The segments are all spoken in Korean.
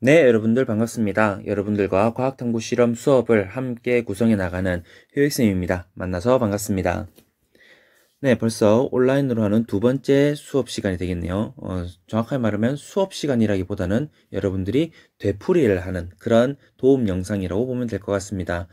네, 여러분들 반갑습니다. 여러분들과 과학탐구 실험 수업을 함께 구성해 나가는 효익쌤입니다. 만나서 반갑습니다. 네, 벌써 온라인으로 하는 두 번째 수업 시간이 되겠네요. 정확하게 말하면 수업 시간이라기보다는 여러분들이 되풀이를 하는 그런 도움 영상이라고 보면 될 것 같습니다.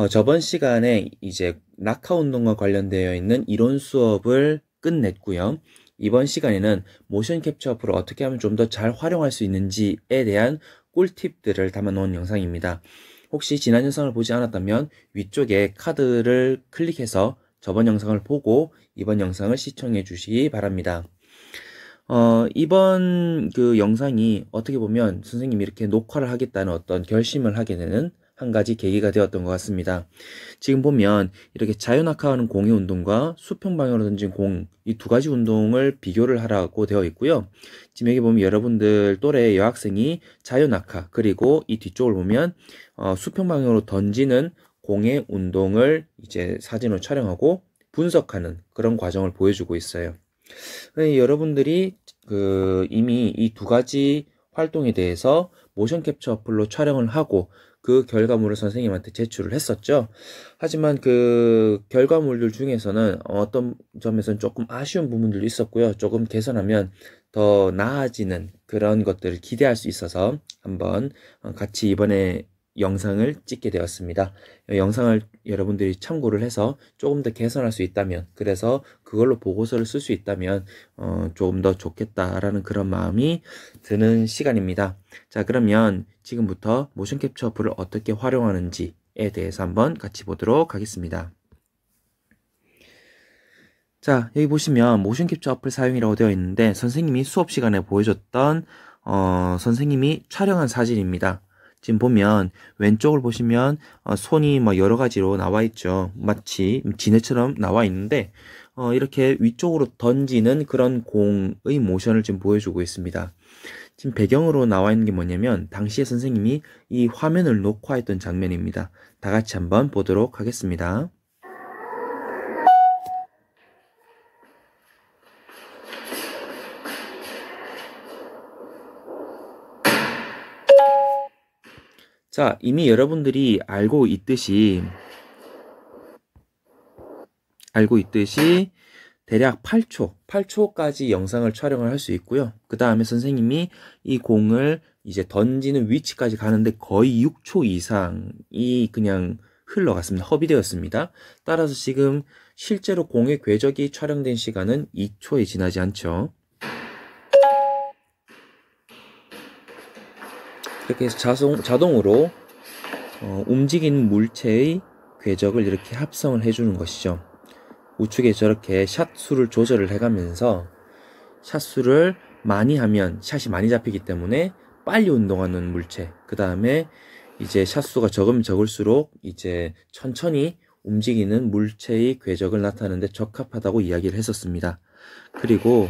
저번 시간에 이제 낙하 운동과 관련되어 있는 이론 수업을 끝냈고요. 이번 시간에는 모션 캡처 어플을 어떻게 하면 좀 더 잘 활용할 수 있는지에 대한 꿀팁들을 담아 놓은 영상입니다. 혹시 지난 영상을 보지 않았다면 위쪽에 카드를 클릭해서 저번 영상을 보고 이번 영상을 시청해 주시기 바랍니다. 이번 그 영상이 어떻게 보면 선생님이 이렇게 녹화를 하겠다는 어떤 결심을 하게 되는 한 가지 계기가 되었던 것 같습니다. 지금 보면 이렇게 자유낙하하는 공의 운동과 수평 방향으로 던진 공, 이 두 가지 운동을 비교를 하라고 되어 있고요. 지금 여기 보면 여러분들 또래 여학생이 자유낙하, 그리고 이 뒤쪽을 보면 수평 방향으로 던지는 공의 운동을 이제 사진으로 촬영하고 분석하는 그런 과정을 보여주고 있어요. 여러분들이 이미 이 두 가지 활동에 대해서 모션 캡처 어플로 촬영을 하고 그 결과물을 선생님한테 제출을 했었죠. 하지만 그 결과물들 중에서는 어떤 점에서는 조금 아쉬운 부분들도 있었고요. 조금 개선하면 더 나아지는 그런 것들을 기대할 수 있어서 한번 같이 이번에 영상을 찍게 되었습니다. 영상을 여러분들이 참고를 해서 조금 더 개선할 수 있다면, 그래서 그걸로 보고서를 쓸 수 있다면 조금 더 좋겠다라는 그런 마음이 드는 시간입니다. 자, 그러면 지금부터 모션 캡처 어플을 어떻게 활용하는지에 대해서 한번 같이 보도록 하겠습니다. 자, 여기 보시면 모션 캡처 어플 사용이라고 되어 있는데 선생님이 수업 시간에 보여줬던 선생님이 촬영한 사진입니다. 지금 보면 왼쪽을 보시면 손이 뭐 여러 가지로 나와 있죠. 마치 지네처럼 나와 있는데 이렇게 위쪽으로 던지는 그런 공의 모션을 지금 보여주고 있습니다. 지금 배경으로 나와 있는 게 뭐냐면 당시에 선생님이 이 화면을 녹화했던 장면입니다. 다 같이 한번 보도록 하겠습니다. 자, 이미 여러분들이 알고 있듯이 대략 8초까지 영상을 촬영을 할 수 있고요. 그 다음에 선생님이 이 공을 이제 던지는 위치까지 가는데 거의 6초 이상이 그냥 흘러갔습니다. 허비되었습니다. 따라서 지금 실제로 공의 궤적이 촬영된 시간은 2초에 지나지 않죠. 이렇게 해서 자동으로 움직이는 물체의 궤적을 이렇게 합성을 해주는 것이죠. 우측에 저렇게 샷 수를 조절을 해가면서 샷 수를 많이 하면 샷이 많이 잡히기 때문에 빨리 운동하는 물체, 그 다음에 이제 샷 수가 적으면 적을수록 이제 천천히 움직이는 물체의 궤적을 나타내는데 적합하다고 이야기를 했었습니다. 그리고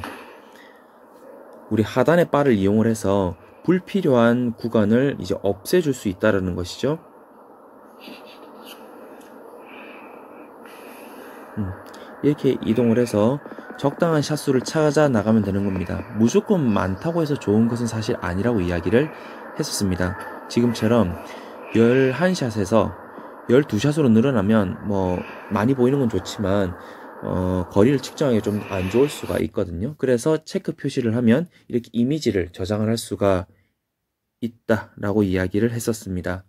우리 하단의 바를 이용을 해서 불필요한 구간을 이제 없애줄 수 있다는 것이죠. 이렇게 이동을 해서 적당한 샷수를 찾아 나가면 되는 겁니다. 무조건 많다고 해서 좋은 것은 사실 아니라고 이야기를 했었습니다. 지금처럼 11샷에서 12샷으로 늘어나면 뭐 많이 보이는 건 좋지만 거리를 측정하기 좀 안 좋을 수가 있거든요. 그래서 체크 표시를 하면 이렇게 이미지를 저장을 할 수가 있다라고 이야기를 했었습니다.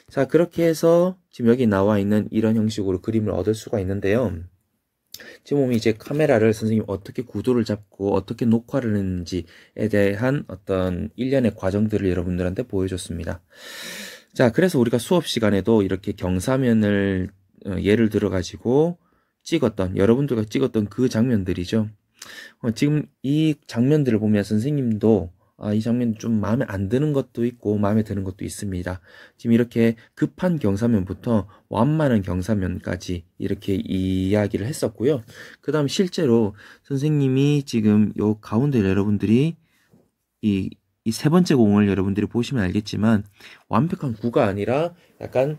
자, 그렇게 해서 지금 여기 나와 있는 이런 형식으로 그림을 얻을 수가 있는데요. 지금 보면 이제 카메라를 선생님 어떻게 구도를 잡고 어떻게 녹화를 했는지에 대한 어떤 일련의 과정들을 여러분들한테 보여줬습니다. 자, 그래서 우리가 수업 시간에도 이렇게 경사면을 예를 들어 가지고 여러분들과 찍었던 그 장면들이죠. 지금 이 장면들을 보면 선생님도 이 장면 좀 마음에 안 드는 것도 있고 마음에 드는 것도 있습니다. 지금 이렇게 급한 경사면부터 완만한 경사면까지 이렇게 이야기를 했었고요. 그 다음 실제로 선생님이 지금 요 가운데 여러분들이 이 세 번째 공을 여러분들이 보시면 알겠지만 완벽한 구가 아니라 약간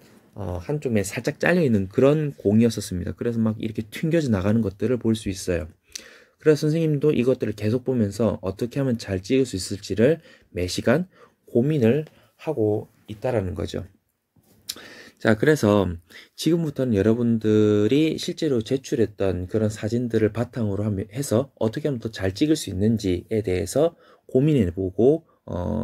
한쪽에 살짝 잘려 있는 그런 공이었었습니다. 그래서 막 이렇게 튕겨져 나가는 것들을 볼 수 있어요. 그래서 선생님도 이것들을 계속 보면서 어떻게 하면 잘 찍을 수 있을지를 매 시간 고민을 하고 있다라는 거죠. 자, 그래서 지금부터는 여러분들이 실제로 제출했던 그런 사진들을 바탕으로 해서 어떻게 하면 더 잘 찍을 수 있는지에 대해서 고민해보고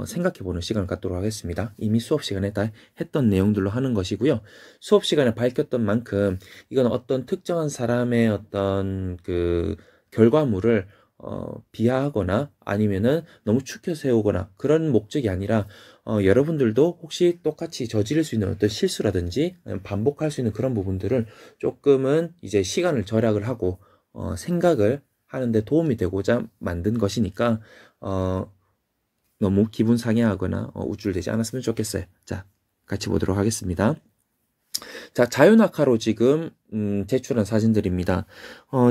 생각해보는 시간을 갖도록 하겠습니다. 이미 수업 시간에 다 했던 내용들로 하는 것이고요. 수업 시간에 밝혔던 만큼 이건 어떤 특정한 사람의 어떤 그 결과물을 비하하거나 아니면은 너무 추켜 세우거나 그런 목적이 아니라 여러분들도 혹시 똑같이 저지를 수 있는 어떤 실수라든지 반복할 수 있는 그런 부분들을 조금은 이제 시간을 절약을 하고 생각을 하는데 도움이 되고자 만든 것이니까 너무 기분 상해하거나 우쭐대지 않았으면 좋겠어요. 자, 같이 보도록 하겠습니다. 자, 자유낙하로 지금 제출한 사진들입니다.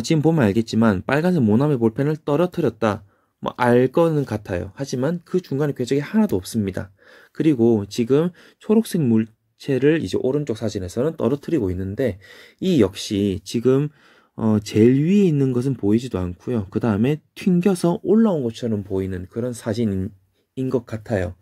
지금 보면 알겠지만 빨간색 모나미 볼펜을 떨어뜨렸다. 뭐 알 거는 같아요. 하지만 그 중간에 궤적이 하나도 없습니다. 그리고 지금 초록색 물체를 이제 오른쪽 사진에서는 떨어뜨리고 있는데 이 역시 지금 제일 위에 있는 것은 보이지도 않고요. 그 다음에 튕겨서 올라온 것처럼 보이는 그런 사진인 것 같아요.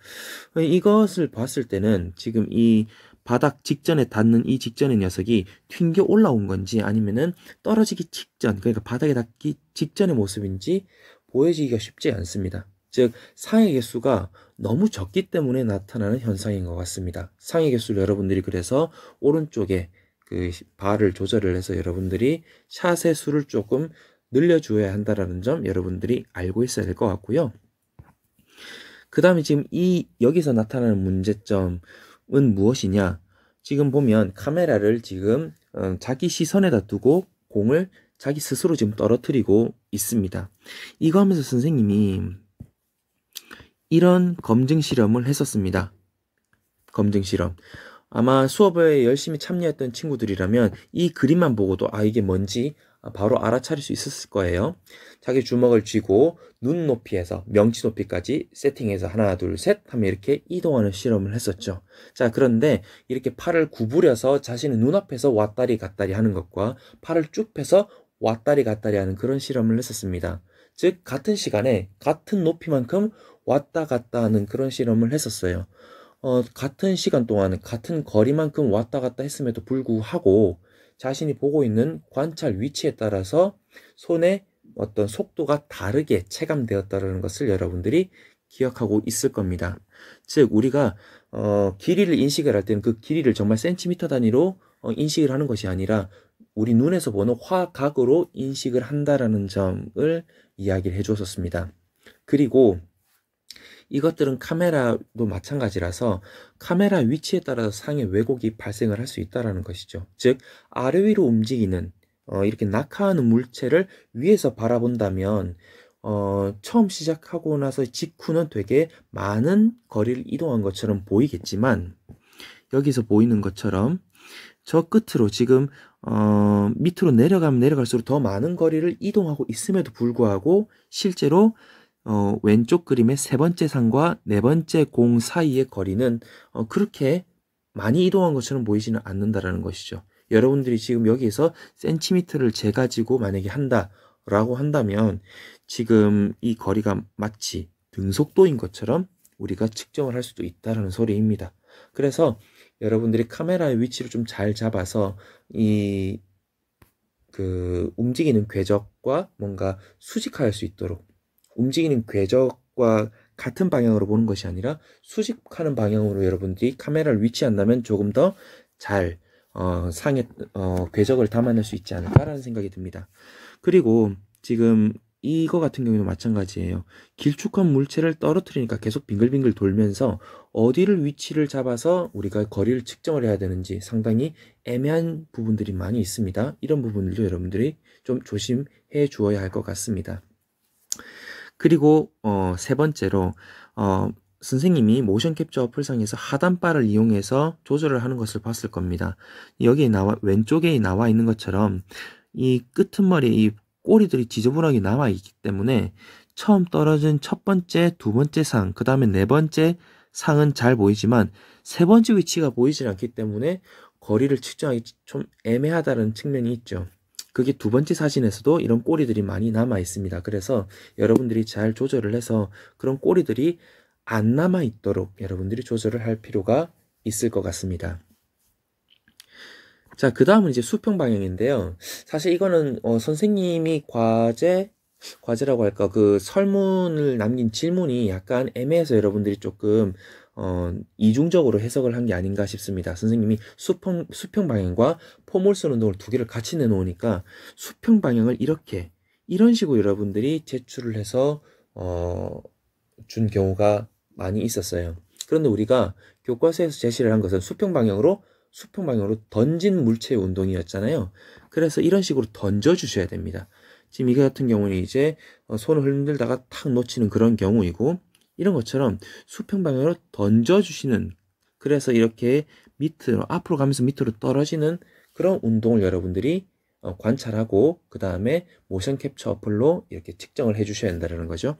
이것을 봤을 때는 지금 이 바닥 직전에 닿는 이 직전의 녀석이 튕겨 올라온 건지 아니면은 떨어지기 직전, 그러니까 바닥에 닿기 직전의 모습인지 보여지기가 쉽지 않습니다. 즉 상해 개수가 너무 적기 때문에 나타나는 현상인 것 같습니다. 상해 개수를 여러분들이 그래서 오른쪽에 그 바를 조절을 해서 여러분들이 샷의 수를 조금 늘려줘야 한다라는 점 여러분들이 알고 있어야 될 것 같고요. 그 다음에 지금 여기서 나타나는 문제점은 무엇이냐? 지금 보면 카메라를 지금 자기 시선에다 두고 공을 자기 스스로 지금 떨어뜨리고 있습니다. 이거 하면서 선생님이 이런 검증 실험을 했었습니다. 검증 실험. 아마 수업에 열심히 참여했던 친구들이라면 이 그림만 보고도 이게 뭔지 바로 알아차릴 수 있었을 거예요. 자기 주먹을 쥐고 눈 높이에서 명치 높이까지 세팅해서 하나 둘 셋 하면 이렇게 이동하는 실험을 했었죠. 자, 그런데 이렇게 팔을 구부려서 자신의 눈앞에서 왔다리 갔다리 하는 것과 팔을 쭉 펴서 왔다리 갔다리 하는 그런 실험을 했었습니다. 즉 같은 시간에 같은 높이만큼 왔다 갔다 하는 그런 실험을 했었어요. 같은 시간 동안 같은 거리만큼 왔다 갔다 했음에도 불구하고 자신이 보고 있는 관찰 위치에 따라서 손의 어떤 속도가 다르게 체감되었다는 것을 여러분들이 기억하고 있을 겁니다. 즉 우리가 길이를 인식을 할 때는 그 길이를 정말 센티미터 단위로 인식을 하는 것이 아니라 우리 눈에서 보는 화각으로 인식을 한다라는 점을 이야기를 해주었습니다. 그리고 이것들은 카메라도 마찬가지라서 카메라 위치에 따라서 상의 왜곡이 발생을 할 수 있다는 것이죠. 즉 아래 위로 움직이는 이렇게 낙하하는 물체를 위에서 바라본다면 처음 시작하고 나서 직후는 되게 많은 거리를 이동한 것처럼 보이겠지만 여기서 보이는 것처럼 저 끝으로 지금 밑으로 내려가면 내려갈수록 더 많은 거리를 이동하고 있음에도 불구하고 실제로 왼쪽 그림의 세 번째 상과 네 번째 공 사이의 거리는 그렇게 많이 이동한 것처럼 보이지는 않는다라는 것이죠. 여러분들이 지금 여기에서 센티미터를 재가지고 만약에 한다라고 한다면 지금 이 거리가 마치 등속도인 것처럼 우리가 측정을 할 수도 있다라는 소리입니다. 그래서 여러분들이 카메라의 위치를 좀 잘 잡아서 움직이는 궤적과 뭔가 수직화할 수 있도록 움직이는 궤적과 같은 방향으로 보는 것이 아니라 수직하는 방향으로 여러분들이 카메라를 위치한다면 조금 더 잘 상의 궤적을 담아낼 수 있지 않을까라는 생각이 듭니다. 그리고 지금 이거 같은 경우도 마찬가지예요. 길쭉한 물체를 떨어뜨리니까 계속 빙글빙글 돌면서 어디를 위치를 잡아서 우리가 거리를 측정을 해야 되는지 상당히 애매한 부분들이 많이 있습니다. 이런 부분들도 여러분들이 좀 조심해 주어야 할 것 같습니다. 그리고 세 번째로 선생님이 모션 캡처 어플상에서 하단바를 이용해서 조절을 하는 것을 봤을 겁니다. 여기에 왼쪽에 나와 있는 것처럼 이 끄트머리에 이 꼬리들이 지저분하게 나와 있기 때문에 처음 떨어진 첫 번째, 두 번째 상, 그 다음에 네 번째 상은 잘 보이지만 세 번째 위치가 보이지 않기 때문에 거리를 측정하기 좀 애매하다는 측면이 있죠. 그게 두 번째 사진에서도 이런 꼬리들이 많이 남아 있습니다. 그래서 여러분들이 잘 조절을 해서 그런 꼬리들이 안 남아 있도록 여러분들이 조절을 할 필요가 있을 것 같습니다. 자, 그 다음은 이제 수평 방향인데요. 사실 이거는 선생님이 과제라고 할까, 그 설문을 남긴 질문이 약간 애매해서 여러분들이 조금 이중적으로 해석을 한 게 아닌가 싶습니다. 선생님이 수평 방향과 포몰선 운동을 두 개를 같이 내놓으니까 수평 방향을 이런 식으로 여러분들이 제출을 해서 준 경우가 많이 있었어요. 그런데 우리가 교과서에서 제시를 한 것은 수평 방향으로 던진 물체 운동이었잖아요. 그래서 이런 식으로 던져 주셔야 됩니다. 지금 이거 같은 경우는 이제 손을 흔들다가 탁 놓치는 그런 경우이고, 이런 것처럼 수평 방향으로 던져 주시는, 그래서 이렇게 밑으로 앞으로 가면서 밑으로 떨어지는 그런 운동을 여러분들이 관찰하고 그 다음에 모션 캡처 어플로 이렇게 측정을 해 주셔야 된다는 거죠.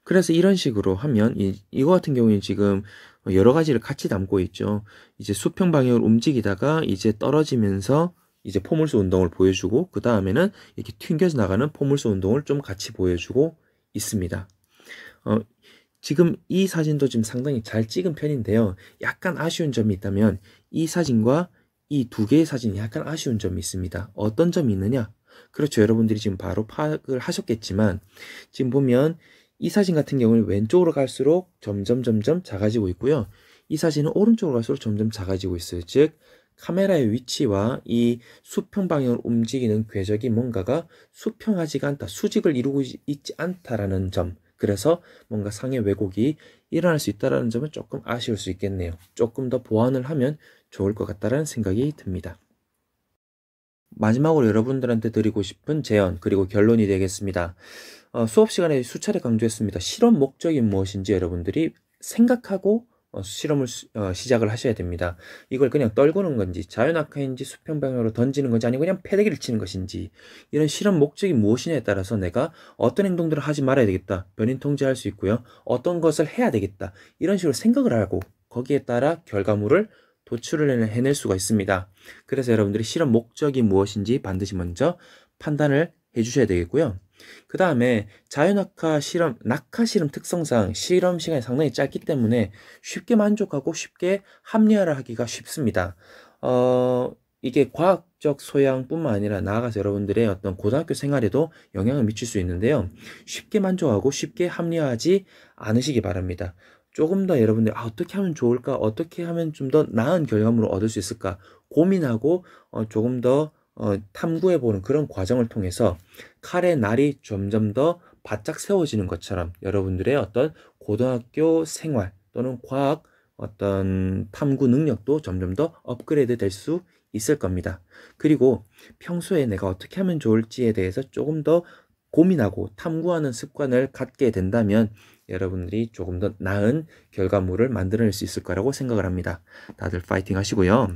그래서 이런 식으로 하면 이거 같은 경우는 지금 여러 가지를 같이 담고 있죠. 이제 수평 방향으로 움직이다가 이제 떨어지면서 이제 포물선 운동을 보여주고, 그 다음에는 이렇게 튕겨서 나가는 포물선 운동을 좀 같이 보여주고 있습니다. 지금 이 사진도 지금 상당히 잘 찍은 편인데요. 약간 아쉬운 점이 있다면 이 사진과 이 두 개의 사진이 약간 아쉬운 점이 있습니다. 어떤 점이 있느냐? 그렇죠. 여러분들이 지금 바로 파악을 하셨겠지만, 지금 보면 이 사진 같은 경우는 왼쪽으로 갈수록 점점 작아지고 있고요. 이 사진은 오른쪽으로 갈수록 점점 작아지고 있어요. 즉 카메라의 위치와 이 수평 방향으로 움직이는 궤적이 뭔가가 수평하지가 않다, 수직을 이루고 있지 않다라는 점, 그래서 뭔가 상해 왜곡이 일어날 수 있다는 점은 조금 아쉬울 수 있겠네요. 조금 더 보완을 하면 좋을 것 같다는 생각이 듭니다. 마지막으로 여러분들한테 드리고 싶은 제언 그리고 결론이 되겠습니다. 수업 시간에 수차례 강조했습니다. 실험 목적이 무엇인지 여러분들이 생각하고 실험을 시작을 하셔야 됩니다. 이걸 그냥 떨구는 건지 자유낙하인지 수평 방향으로 던지는 건지 아니면 그냥 패대기를 치는 것인지, 이런 실험 목적이 무엇이냐에 따라서 내가 어떤 행동들을 하지 말아야 되겠다, 변인 통제할 수 있고요, 어떤 것을 해야 되겠다, 이런 식으로 생각을 하고 거기에 따라 결과물을 도출을 해낼 수가 있습니다. 그래서 여러분들이 실험 목적이 무엇인지 반드시 먼저 판단을 해주셔야 되겠고요. 그 다음에 자유낙하 실험, 낙하 실험 특성상 실험 시간이 상당히 짧기 때문에 쉽게 만족하고 쉽게 합리화를 하기가 쉽습니다. 이게 과학적 소양뿐만 아니라 나아가서 여러분들의 어떤 고등학교 생활에도 영향을 미칠 수 있는데요. 쉽게 만족하고 쉽게 합리화하지 않으시기 바랍니다. 조금 더 여러분들 어떻게 하면 좋을까? 어떻게 하면 좀 더 나은 결과물을 얻을 수 있을까? 고민하고 조금 더 탐구해보는 그런 과정을 통해서 칼의 날이 점점 더 바짝 세워지는 것처럼 여러분들의 어떤 고등학교 생활 또는 과학 어떤 탐구 능력도 점점 더 업그레이드 될 수 있을 겁니다. 그리고 평소에 내가 어떻게 하면 좋을지에 대해서 조금 더 고민하고 탐구하는 습관을 갖게 된다면 여러분들이 조금 더 나은 결과물을 만들어낼 수 있을 거라고 생각을 합니다. 다들 파이팅 하시고요.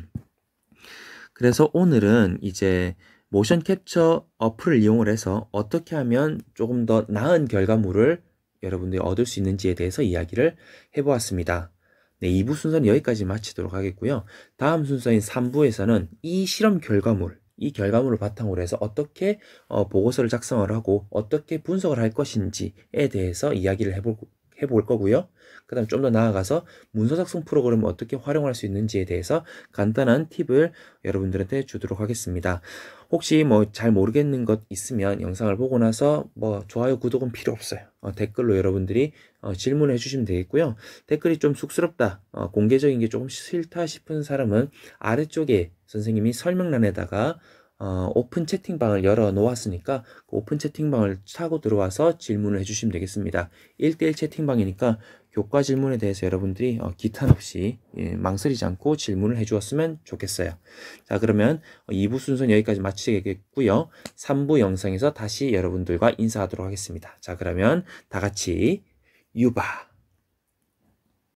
그래서 오늘은 이제 모션 캡처 어플을 이용을 해서 어떻게 하면 조금 더 나은 결과물을 여러분들이 얻을 수 있는지에 대해서 이야기를 해보았습니다. 네, 2부 순서는 여기까지 마치도록 하겠고요. 다음 순서인 3부에서는 이 실험 결과물, 이 결과물을 바탕으로 해서 어떻게 보고서를 작성을 하고 어떻게 분석을 할 것인지에 대해서 이야기를 해볼 거고요. 그 다음 좀 더 나아가서 문서 작성 프로그램을 어떻게 활용할 수 있는지에 대해서 간단한 팁을 여러분들한테 주도록 하겠습니다. 혹시 뭐 잘 모르겠는 것 있으면 영상을 보고 나서 뭐 좋아요, 구독은 필요 없어요. 댓글로 여러분들이 질문해 주시면 되겠고요. 댓글이 좀 쑥스럽다, 공개적인 게 조금 싫다 싶은 사람은 아래쪽에 선생님이 설명란에다가 오픈 채팅방을 열어 놓았으니까 그 오픈 채팅방을 차고 들어와서 질문을 해주시면 되겠습니다. 1대1 채팅방이니까 교과 질문에 대해서 여러분들이 기탄 없이 망설이지 않고 질문을 해주었으면 좋겠어요. 자, 그러면 2부 순서는 여기까지 마치겠고요. 3부 영상에서 다시 여러분들과 인사하도록 하겠습니다. 자, 그러면 다 같이 유바!